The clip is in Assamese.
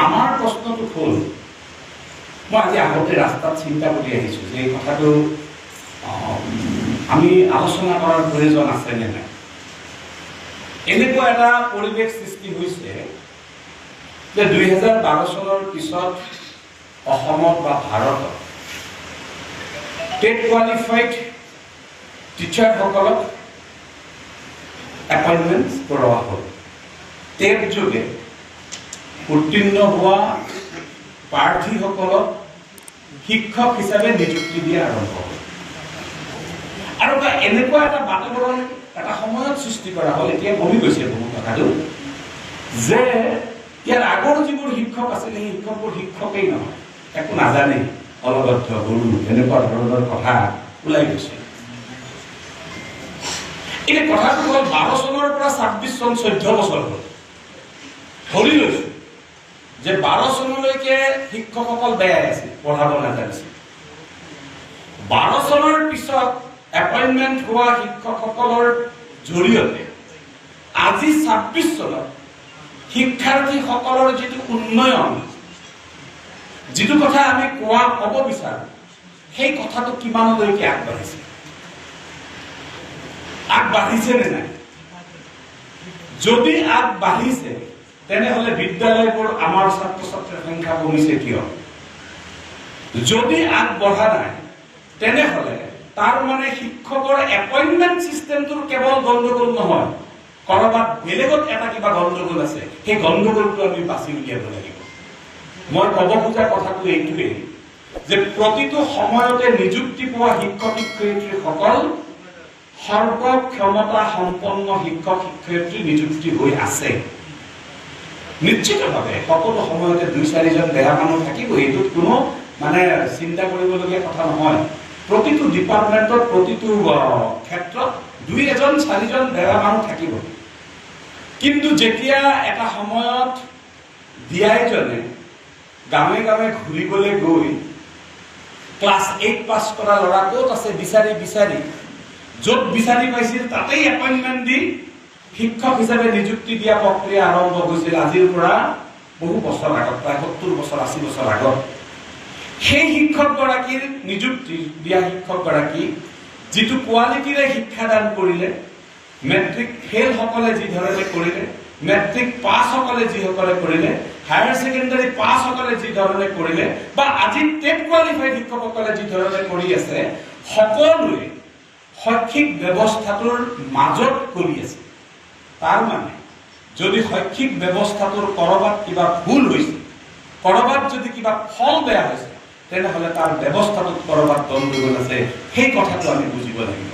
আমাৰ প্ৰশ্নটো হ'ল, মই আজি আগতে ৰাস্তাত চিন্তা কৰি আহিছোঁ যে এই কথাটো আমি আলোচনা কৰাৰ প্ৰয়োজন আছে নে নাই। এনেকুৱা এটা পৰিৱেশ সৃষ্টি হৈছে যে 2012 চনৰ পিছত অসমত বা ভাৰতত টেট কোৱালিফাইড টিচাৰসকলক এপইণ্টমেণ্ট কৰোৱা হ'ল। টেট যোগে উত্তীৰ্ণ হোৱা প্ৰাৰ্থীসকলক শিক্ষক হিচাপে নিযুক্তি দিয়া আৰম্ভ হ'ল। আৰু এনেকুৱা এটা বাতাবৰণ এটা সময়ত সৃষ্টি কৰা হ'ল, এতিয়া কমি গৈছে বহু কথাটো, যে ইয়াৰ আগৰ যিবোৰ শিক্ষক আছিল সেই শিক্ষকবোৰ শিক্ষকেই নহয়, একো নাজানে, অলগদ্ধ গুৰু, এনেকুৱা ধৰণৰ কথা ওলাই গৈছে। এতিয়া কথাটো হ'ল 12 চনৰ পৰা 26 চন 14 বছৰ হ'ল। ধৰি লৈছো যে 12 চনলৈকে শিক্ষকসকল বেয়াই আছিল, পঢ়াব নাজানিছিল। 12 চনৰ পিছত এপইণ্টমেণ্ট হোৱা শিক্ষকসকলৰ জৰিয়তে আজি 26 চনত শিক্ষাৰ্থীসকলৰ যিটো উন্নয়ন, যিটো কথা আমি ক'ব বিচাৰো, সেই কথাটো কিমানলৈকে আগবাঢ়িছে, আগবাঢ়িছে নে নাই? যদি আগবাঢ়িছে তেনেহলে বিদ্যালয়বোৰ আমাৰ ছাত্ৰ ছাত্ৰীৰ সংখ্যা কমিছে কিয়? যদি আগবঢ়া নাই তেনেহলে তাৰ মানে শিক্ষকৰ এপইণ্টমেণ্ট চিষ্টেমটোৰ কেৱল গণ্ডগোল নহয়, কৰবাত বেলেগত এটা কিবা গণ্ডগোল আছে। সেই গণ্ডগোলটো আমি বাছি উলিয়াব লাগিব। মই ক'ব খোজা কথাটো এইটোৱেই যে প্ৰতিটো সময়তে নিযুক্তি পোৱা শিক্ষক শিক্ষয়িত্ৰীসকল সৰ্বক্ষমতা সম্পন্ন শিক্ষক শিক্ষয়িত্ৰী নিযুক্তি হৈ আছে। নিশ্চিতভাৱে সকলো সময়তে 2-4জন বেয়া মানুহ থাকিব, এইটোত কোনো মানে চিন্তা কৰিবলগীয়া কথা নহয়। প্ৰতিটো ডিপাৰ্টমেণ্টত, প্ৰতিটো ক্ষেত্ৰত 2-4জন বেয়া মানুহ থাকিব। কিন্তু যেতিয়া এটা সময়ত ডিআইজনে গাঁৱে গাঁৱে ঘূৰিবলৈ গৈ ক্লাছ 8 পাছ কৰা ল'ৰা ক'ত আছে বিচাৰি বিচাৰি, য'ত বিচাৰি পাইছিল তাতেই এপইণ্টমেণ্ট দি শিক্ষক হিচাপে নিযুক্তি দিয়া প্ৰক্ৰিয়া আৰম্ভ হৈছিল আজিৰ পৰা বহু বছৰ আগত, প্ৰায় 70 বছৰ 80 বছৰ আগত। সেই শিক্ষকগৰাকীৰ নিযুক্তি দিয়া শিক্ষকগৰাকী যিটো কোৱালিটিৰে শিক্ষাদান কৰিলে, মেট্ৰিক ফেইলসকলে যি ধৰণে কৰিলে, মেট্ৰিক পাছসকলে যিসকলে কৰিলে, হায়াৰ ছেকেণ্ডাৰী পাছসকলে যি ধৰণে কৰিলে, বা আজি টেট কোৱালিফাইড শিক্ষকসকলে যি ধৰণে কৰি আছে, সকলোৱে শৈক্ষিক ব্যৱস্থাটোৰ মাজত কৰি আছে। তাৰ মানে যদি শৈক্ষিক ব্যৱস্থাটোৰ কৰবাত কিবা ভুল হৈছে, কৰবাত যদি কিবা ফল বেয়া হৈছে, তেনেহলে তাৰ ব্যৱস্থাটোত কৰবাত গণ্ডগোল আছে। সেই কথাটো আমি বুজিব লাগিব।